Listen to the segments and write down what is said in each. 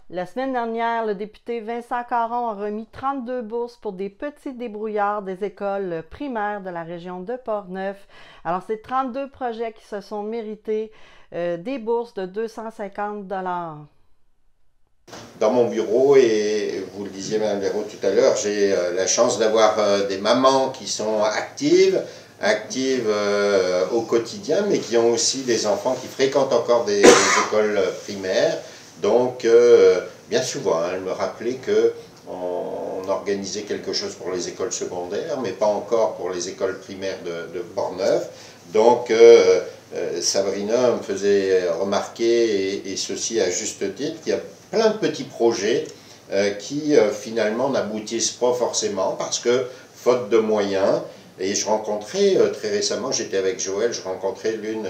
La semaine dernière, le député Vincent Caron a remis 32 bourses pour des petits débrouillards des écoles primaires de la région de Portneuf. Alors, c'est 32 projets qui se sont mérités des bourses de 250 $. Dans mon bureau, et vous le disiez Mme Léraud tout à l'heure, j'ai la chance d'avoir des mamans qui sont actives au quotidien, mais qui ont aussi des enfants qui fréquentent encore des écoles primaires. Donc, bien souvent, elle me rappelait qu'on organisait quelque chose pour les écoles secondaires, mais pas encore pour les écoles primaires de Portneuf. Donc, Sabrina me faisait remarquer, et ceci à juste titre, qu'il y a plein de petits projets qui finalement n'aboutissent pas forcément parce que, faute de moyens, et je rencontrais très récemment, j'étais avec Joël, je rencontrais l'une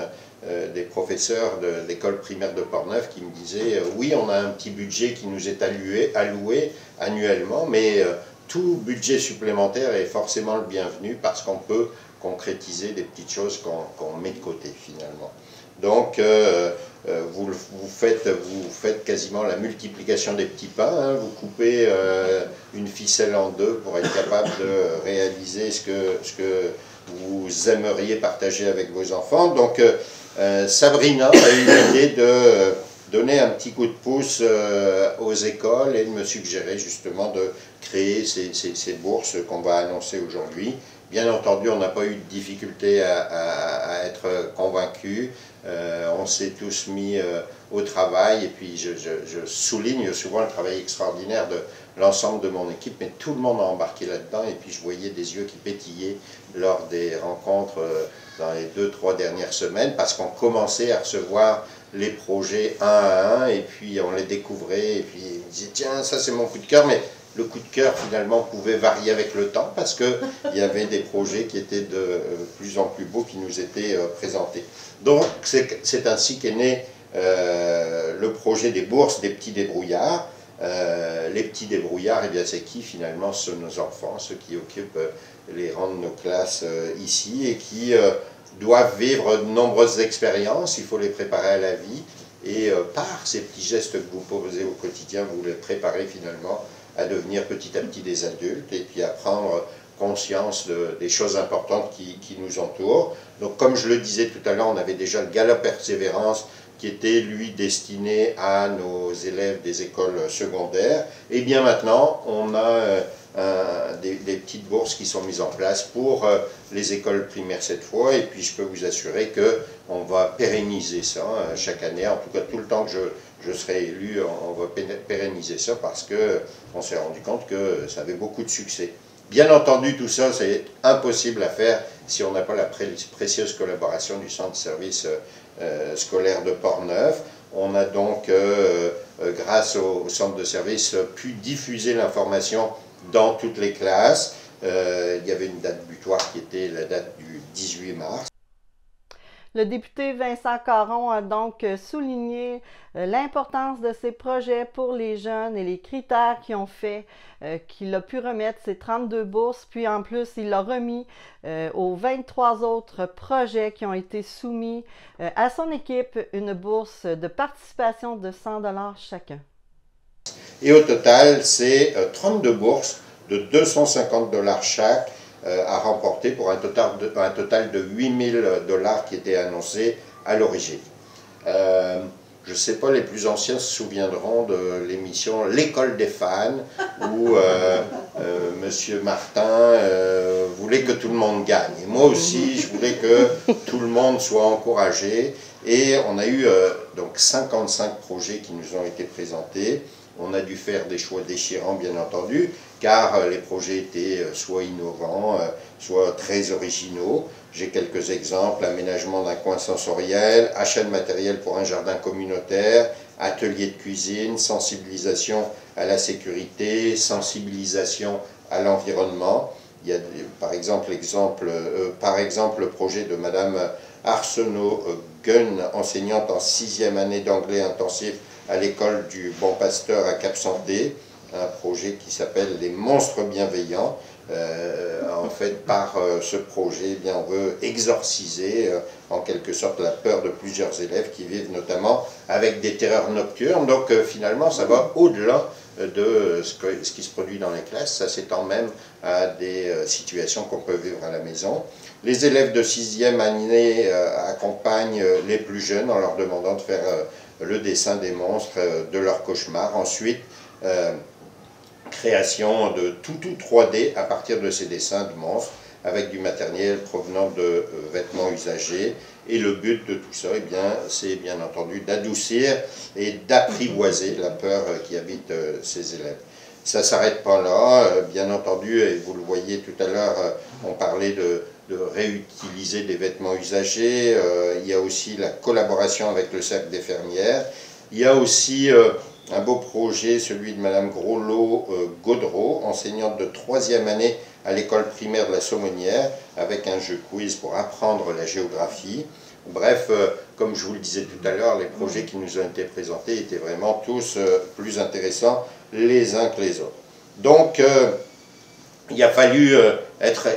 des professeurs de l'école primaire de Portneuf qui me disait oui, on a un petit budget qui nous est alloué annuellement, mais tout budget supplémentaire est forcément le bienvenu parce qu'on peut concrétiser des petites choses qu'on met de côté finalement. Donc, vous faites quasiment la multiplication des petits pains, hein. Vous coupez une ficelle en deux pour être capable de réaliser ce que vous aimeriez partager avec vos enfants. Donc, Sabrina a eu l'idée de donner un petit coup de pouce aux écoles et de me suggérer justement de créer ces bourses qu'on va annoncer aujourd'hui. Bien entendu, on n'a pas eu de difficulté à être convaincus. On s'est tous mis au travail, et puis je souligne souvent le travail extraordinaire de l'ensemble de mon équipe, mais tout le monde a embarqué là-dedans, et puis je voyais des yeux qui pétillaient lors des rencontres dans les 2-3 dernières semaines, parce qu'on commençait à recevoir les projets un à un, et puis on les découvrait, et puis on disait tiens, ça c'est mon coup de cœur, mais le coup de cœur finalement pouvait varier avec le temps parce qu'il y avait des projets qui étaient de plus en plus beaux qui nous étaient présentés. Donc c'est ainsi qu'est né le projet des bourses des petits débrouillards. Les petits débrouillards, eh bien c'est qui finalement? Ce sont nos enfants, ceux qui occupent les rangs de nos classes ici et qui doivent vivre de nombreuses expériences. Il faut les préparer à la vie, et par ces petits gestes que vous posez au quotidien, vous les préparez finalement à devenir petit à petit des adultes, et puis à prendre conscience des choses importantes qui nous entourent. Donc comme je le disais tout à l'heure, on avait déjà le Gala Persévérance qui était lui destiné à nos élèves des écoles secondaires. Et bien maintenant, on a des petites bourses qui sont mises en place pour les écoles primaires cette fois, et puis je peux vous assurer qu'on va pérenniser ça chaque année, en tout cas tout le temps que je serai élu, on va pérenniser ça parce qu'on s'est rendu compte que ça avait beaucoup de succès. Bien entendu, tout ça, c'est impossible à faire si on n'a pas la précieuse collaboration du centre de service scolaire de Portneuf. On a donc, grâce au centre de service, pu diffuser l'information dans toutes les classes. Il y avait une date butoir qui était la date du 18 mars. Le député Vincent Caron a donc souligné l'importance de ces projets pour les jeunes et les critères qui ont fait qu'il a pu remettre ces 32 bourses. Puis en plus, il a remis aux 23 autres projets qui ont été soumis à son équipe une bourse de participation de 100 $ chacun. Et au total, c'est 32 bourses de 250 $ chaque à remporter pour un total de 8 000 $ qui était annoncé à l'origine. Je ne sais pas, les plus anciens se souviendront de l'émission L'école des fans, où Monsieur Martin voulait que tout le monde gagne. Et moi aussi, je voulais que tout le monde soit encouragé. Et on a eu donc 55 projets qui nous ont été présentés. On a dû faire des choix déchirants, bien entendu, car les projets étaient soit innovants, soit très originaux. J'ai quelques exemples: aménagement d'un coin sensoriel, achat de matériel pour un jardin communautaire, atelier de cuisine, sensibilisation à la sécurité, sensibilisation à l'environnement. Il y a par exemple le projet de Madame Arsenault-Gunn, enseignante en 6e année d'anglais intensif à l'école du Bon Pasteur à Cap-Santé. un projet qui s'appelle les monstres bienveillants. En fait, par ce projet, eh bien, on veut exorciser en quelque sorte la peur de plusieurs élèves qui vivent notamment avec des terreurs nocturnes. Donc finalement, ça va au-delà de ce qui se produit dans les classes, ça s'étend même à des situations qu'on peut vivre à la maison. Les élèves de 6e année accompagnent les plus jeunes en leur demandant de faire le dessin des monstres de leur cauchemar. Ensuite, création de tout 3D à partir de ces dessins de monstres avec du matériel provenant de vêtements usagés. Et le but de tout ça, eh bien, c'est bien entendu d'adoucir et d'apprivoiser la peur qui habite ces élèves. Ça ne s'arrête pas là, bien entendu, et vous le voyez tout à l'heure, on parlait de réutiliser des vêtements usagés. Il y a aussi la collaboration avec le cercle des fermières. Il y a aussi un beau projet, celui de Madame Groslo-Gaudreau, enseignante de 3e année à l'école primaire de la Saumonière, avec un jeu quiz pour apprendre la géographie. Bref, comme je vous le disais tout à l'heure, les projets qui nous ont été présentés étaient vraiment tous plus intéressants les uns que les autres. Donc, il a fallu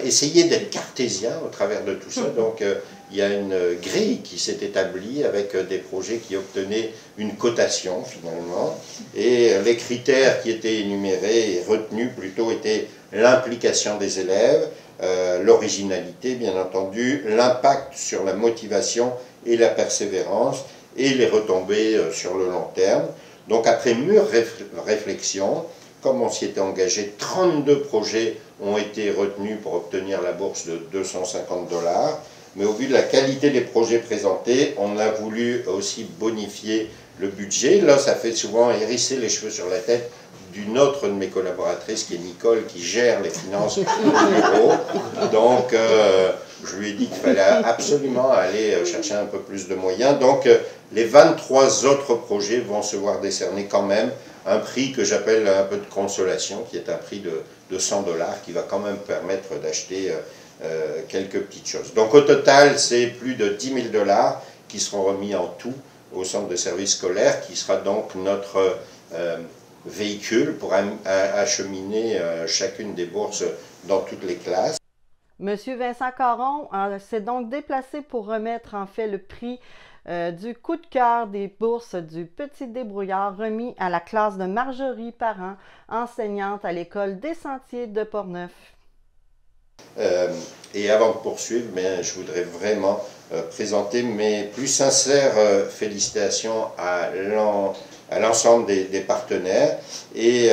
essayer d'être cartésien au travers de tout ça. Donc, il y a une grille qui s'est établie avec des projets qui obtenaient une cotation finalement. Et les critères qui étaient énumérés et retenus plutôt étaient l'implication des élèves, l'originalité bien entendu, l'impact sur la motivation et la persévérance et les retombées sur le long terme. Donc après mûre réflexion, comme on s'y était engagé, 32 projets ont été retenus pour obtenir la bourse de 250 $. Mais au vu de la qualité des projets présentés, on a voulu aussi bonifier le budget. Là, ça fait souvent hérisser les cheveux sur la tête d'une autre de mes collaboratrices, qui est Nicole, qui gère les finances du bureau. Donc, je lui ai dit qu'il fallait absolument aller chercher un peu plus de moyens. Donc, les 23 autres projets vont se voir décerner quand même un prix que j'appelle un peu de consolation, qui est un prix de 100 $, qui va quand même permettre d'acheter quelques petites choses. Donc au total, c'est plus de 10 000 $ qui seront remis en tout au centre de service scolaire, qui sera donc notre véhicule pour acheminer chacune des bourses dans toutes les classes. Monsieur Vincent Caron s'est donc déplacé pour remettre en fait le prix du coup de cœur des bourses du Petit Débrouillard remis à la classe de Marjorie Parent, enseignante à l'école des Sentiers de Portneuf. Et avant de poursuivre, je voudrais vraiment présenter mes plus sincères félicitations à l'ensemble des partenaires. Et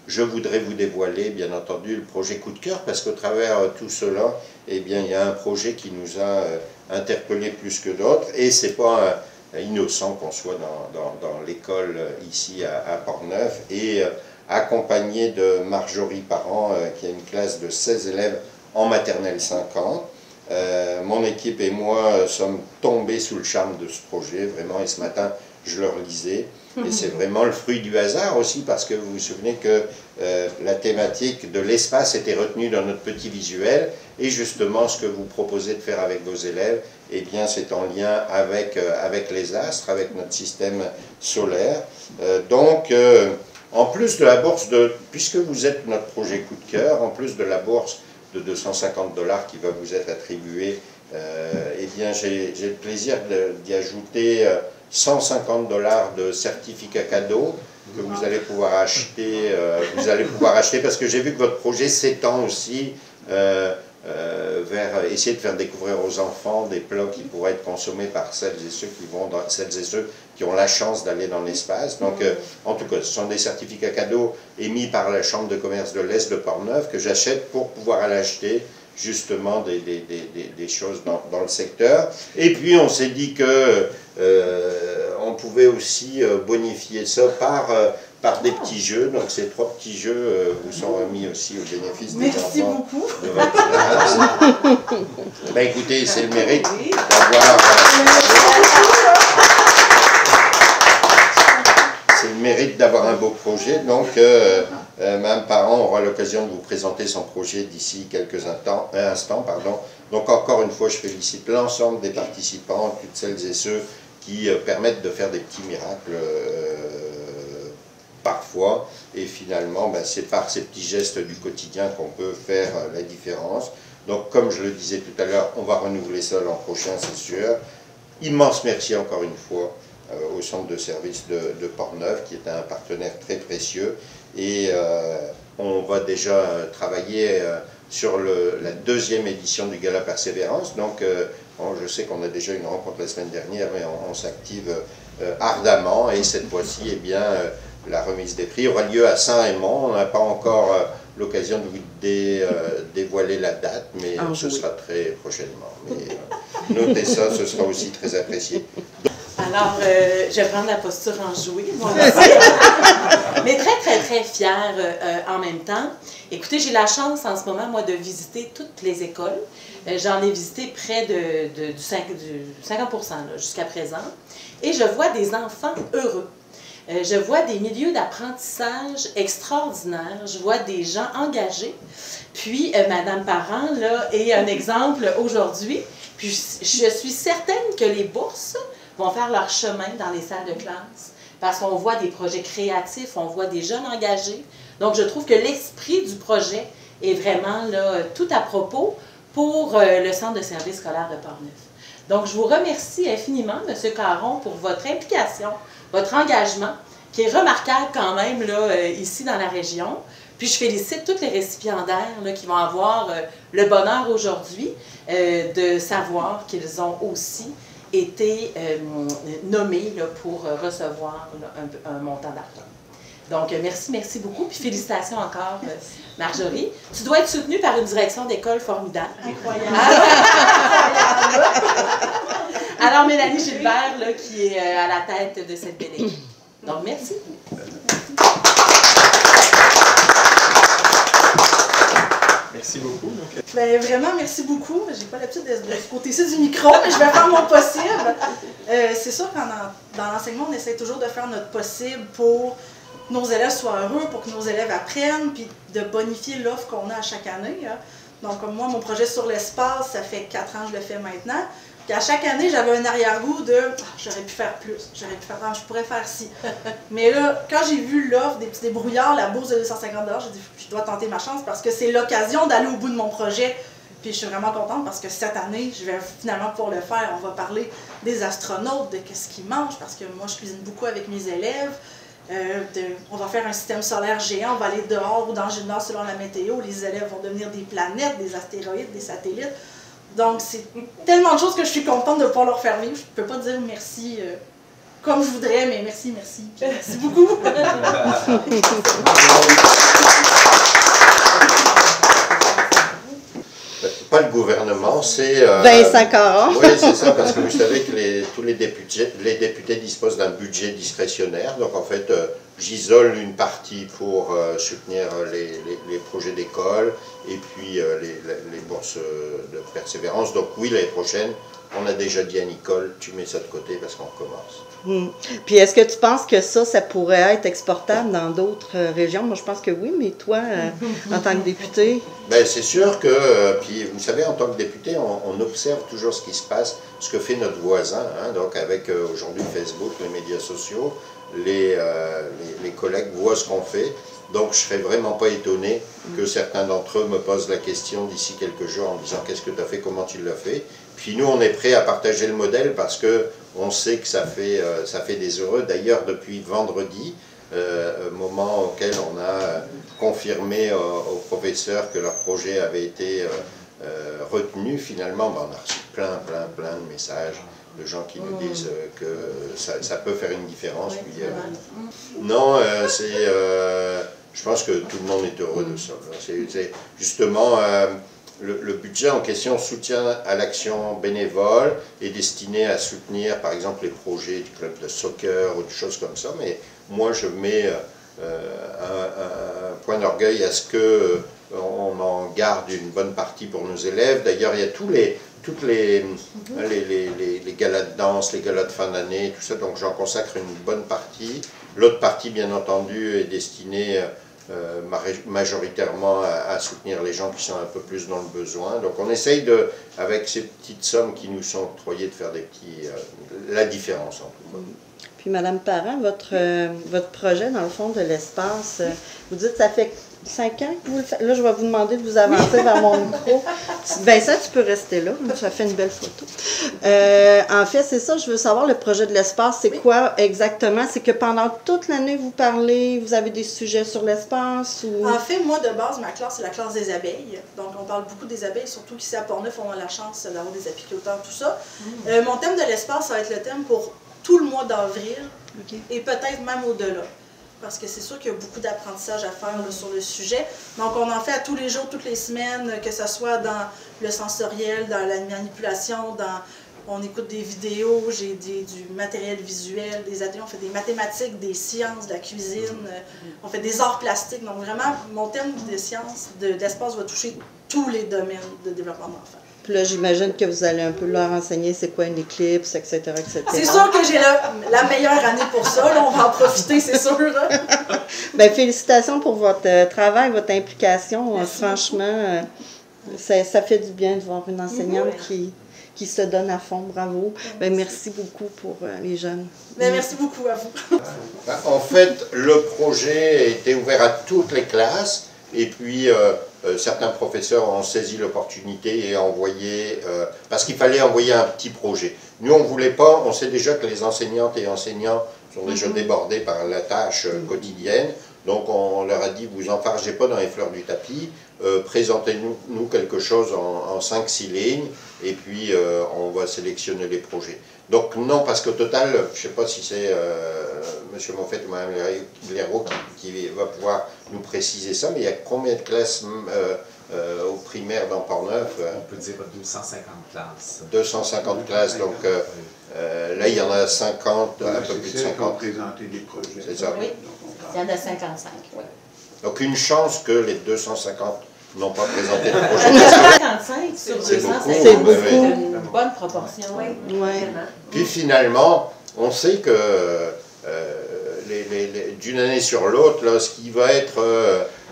je voudrais vous dévoiler, bien entendu, le projet Coup de cœur, parce qu'au travers tout cela, eh bien, il y a un projet qui nous a interpellés plus que d'autres, et c'est pas innocent qu'on soit dans l'école ici à Portneuf, et accompagné de Marjorie Parent, qui a une classe de 16 élèves en maternelle 5 ans. Mon équipe et moi sommes tombés sous le charme de ce projet, vraiment, et ce matin, je le relisais. Et c'est vraiment le fruit du hasard aussi, parce que vous vous souvenez que la thématique de l'espace était retenue dans notre petit visuel, et justement ce que vous proposez de faire avec vos élèves, eh bien c'est en lien avec les astres, avec notre système solaire. Donc, en plus de la bourse, puisque vous êtes notre projet Coup de cœur, en plus de la bourse de 250 $ qui va vous être attribuée, eh bien j'ai le plaisir d'y ajouter 150 $ de certificats cadeaux que vous allez pouvoir acheter, parce que j'ai vu que votre projet s'étend aussi vers essayer de faire découvrir aux enfants des plats qui pourraient être consommés par celles et ceux qui ont la chance d'aller dans l'espace. Donc, en tout cas, ce sont des certificats cadeaux émis par la Chambre de commerce de l'Est de Portneuf que j'achète pour pouvoir aller acheter justement des choses dans le secteur. Et puis, on s'est dit que on pouvait aussi bonifier ça par des petits jeux. Donc ces 3 petits jeux vous sont remis aussi au bénéfice des enfants. Merci beaucoup. De votre classe. Ben, écoutez, c'est le mérite d'avoir... c'est le mérite d'avoir un beau projet. Donc, Mme Parent aura l'occasion de vous présenter son projet d'ici quelques instants. Donc, encore une fois, je félicite l'ensemble des participants, toutes celles et ceux qui permettent de faire des petits miracles parfois. Et finalement, ben, c'est par ces petits gestes du quotidien qu'on peut faire la différence. Donc, comme je le disais tout à l'heure, on va renouveler ça l'an prochain, c'est sûr. Immense merci encore une fois au centre de service de Portneuf, qui est un partenaire très précieux. Et on va déjà travailler sur la deuxième édition du Gala Persévérance. Donc, je sais qu'on a déjà eu une rencontre la semaine dernière, mais on s'active ardemment. Et cette fois-ci, eh bien, la remise des prix aura lieu à Saint-Raymond. On n'a pas encore l'occasion de vous dévoiler la date, mais ce sera très prochainement. Mais, notez ça, ce sera aussi très apprécié. Alors, je vais prendre la posture enjouée, mais très fière en même temps. Écoutez, j'ai la chance en ce moment, moi, de visiter toutes les écoles. J'en ai visité près du 50% jusqu'à présent. Et je vois des enfants heureux. Je vois des milieux d'apprentissage extraordinaires. Je vois des gens engagés. Puis, Madame Parent, là, est un exemple aujourd'hui. Puis, je suis certaine que les bourses vont faire leur chemin dans les salles de classe parce qu'on voit des projets créatifs, on voit des jeunes engagés. Donc, je trouve que l'esprit du projet est vraiment là, tout à propos pour le Centre de service scolaire de Portneuf. Donc, je vous remercie infiniment, M. Caron, pour votre implication, votre engagement, qui est remarquable quand même là, ici dans la région. Puis, je félicite tous les récipiendaires là, qui vont avoir le bonheur aujourd'hui de savoir qu'ils ont aussi été nommés là, pour recevoir là, un montant d'argent. Donc, merci beaucoup. Puis félicitations encore, Marjorie. Tu dois être soutenue par une direction d'école formidable. Incroyable. Alors, Mélanie Gilbert, là, qui est à la tête de cette belle équipe. Donc, merci. Merci beaucoup. Ben, vraiment, merci beaucoup. J'ai pas l'habitude de ce côté-ci du micro, mais je vais faire mon possible. C'est sûr que dans l'enseignement, on essaie toujours de faire notre possible pour que nos élèves soient heureux, pour que nos élèves apprennent, puis de bonifier l'offre qu'on a à chaque année. Hein. Donc, comme moi, mon projet sur l'espace, ça fait 4 ans que je le fais maintenant. Puis à chaque année, j'avais un arrière-goût de j'aurais pu faire plus, j'aurais pu faire je pourrais faire ci. Mais là, quand j'ai vu l'offre des petits débrouillards, la bourse de 250 $, j'ai dit je dois tenter ma chance parce que c'est l'occasion d'aller au bout de mon projet. Puis je suis vraiment contente parce que cette année, je vais finalement pouvoir le faire. On va parler des astronautes, de qu'est-ce qu'ils mangent, parce que moi, je cuisine beaucoup avec mes élèves. On va faire un système solaire géant, on va aller dehors ou dans le gymnase selon la météo. Les élèves vont devenir des planètes, des astéroïdes, des satellites. Donc, c'est tellement de choses que je suis contente de pouvoir leur faire vivre. Je ne peux pas dire merci comme je voudrais, mais merci. Merci beaucoup. Pas le gouvernement, c'est... Vincent Caron. Oui, c'est ça, parce que vous savez que tous les députés disposent d'un budget discrétionnaire. Donc, en fait, j'isole une partie pour soutenir les projets d'école et puis les bourses de persévérance. Donc, oui, l'année prochaine, on a déjà dit à Nicole, tu mets ça de côté parce qu'on recommence. Puis, est-ce que tu penses que ça pourrait être exportable dans d'autres régions? Moi, je pense que oui, mais toi, en tant que député? Ben, c'est sûr que, puis vous savez, en tant que député, on observe toujours ce qui se passe, ce que fait notre voisin, hein, donc avec aujourd'hui Facebook, les médias sociaux, les collègues voient ce qu'on fait, donc je ne serais vraiment pas étonné que certains d'entre eux me posent la question d'ici quelques jours en me disant qu'est-ce que tu as fait, comment tu l'as fait. Puis nous, on est prêt à partager le modèle parce qu'on sait que ça fait des heureux. D'ailleurs, depuis vendredi, moment auquel on a confirmé aux professeurs que leur projet avait été retenu, finalement, ben, on a reçu plein de messages de gens qui nous disent que ça peut faire une différence. Puis, non, je pense que tout le monde est heureux de ça. C'est justement... Le budget en question soutien à l'action bénévole est destiné à soutenir par exemple les projets du club de soccer ou des choses comme ça, mais moi je mets un point d'orgueil à ce qu'on en garde une bonne partie pour nos élèves. D'ailleurs il y a toutes les galas de danse, les galas de fin d'année, tout ça, donc j'en consacre une bonne partie. L'autre partie bien entendu est destinée majoritairement à soutenir les gens qui sont un peu plus dans le besoin. Donc on essaye, avec ces petites sommes qui nous sont octroyées, de faire la différence en tout cas. Puis Madame Parent, votre projet, dans le fond, de l'espace, vous dites que ça fait 5 ans que vous le faites. Là, je vais vous demander de vous avancer vers mon micro. Vincent, tu peux rester là. Ça fait une belle photo. En fait, c'est ça, je veux savoir, le projet de l'espace, c'est quoi exactement? C'est que pendant toute l'année, vous parlez, vous avez des sujets sur l'espace? Ou... En fait, moi, de base, ma classe, c'est la classe des abeilles. Donc, on parle beaucoup des abeilles, surtout qu'ici à Portneuf, on a la chance d'avoir des apiculteurs, tout ça. Mon thème de l'espace, ça va être le thème pour tout le mois d'avril, et peut-être même au-delà. Parce que c'est sûr qu'il y a beaucoup d'apprentissage à faire là, sur le sujet. Donc, on en fait à tous les jours, toutes les semaines, que ce soit dans le sensoriel, dans la manipulation, on écoute des vidéos, j'ai du matériel visuel, des ateliers, on fait des mathématiques, des sciences, de la cuisine, on fait des arts plastiques. Donc, vraiment, mon thème de sciences, d'espace va toucher tous les domaines de développement d'enfants. Puis là, j'imagine que vous allez un peu leur enseigner c'est quoi une éclipse, etc., etc. C'est sûr que j'ai la meilleure année pour ça. Là, on va en profiter, c'est sûr. Bien, félicitations pour votre travail, votre implication. Franchement, ça fait du bien de voir une enseignante qui se donne à fond. Bravo. Bien, merci beaucoup pour les jeunes. Bien, merci beaucoup à vous. En fait, le projet était ouvert à toutes les classes. Et puis, certains professeurs ont saisi l'opportunité et envoyé, parce qu'il fallait envoyer un petit projet. Nous, on ne voulait pas, on sait déjà que les enseignantes et enseignants sont déjà débordés par la tâche quotidienne. Donc, on leur a dit, vous enfargez pas dans les fleurs du tapis, présentez-nous quelque chose en 5-6 lignes, et puis on va sélectionner les projets. Donc non, parce qu'au total, je ne sais pas si c'est M. Monfette ou Mme Blaireau qui va pouvoir nous préciser ça, mais il y a combien de classes au primaire dans Portneuf? On peut dire 250 classes. 250 classes, donc là il y en a 50, un peu plus de 50. Présenter des projets. C'est ça. Oui, il y en a 55, oui. Donc une chance que les 250 n'ont pas présenté de projet. 55 sur 250, C'est beaucoup. c'est une bonne proportion. Oui. Ouais. Puis finalement, on sait que d'une année sur l'autre, ce qui va être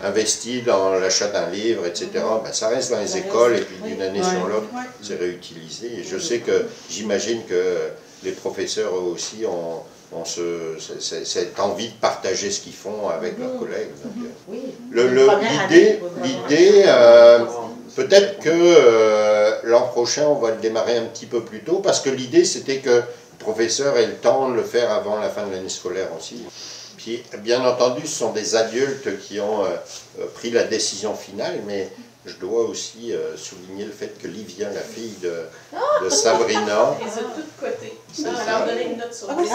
investi dans l'achat d'un livre, etc., ben, ça reste dans les écoles, et puis d'une année sur l'autre, c'est réutilisé. Et je sais que, j'imagine que les professeurs eux aussi ont cette envie de partager ce qu'ils font avec leurs collègues. L'idée, peut-être que l'an prochain, on va le démarrer un petit peu plus tôt, parce que l'idée, c'était que le professeur ait le temps de le faire avant la fin de l'année scolaire aussi. Puis, bien entendu, ce sont des adultes qui ont pris la décision finale, mais je dois aussi souligner le fait que Livia, la fille de Sabrina... Les a toutes cotées. On va leur donner une note sur 10.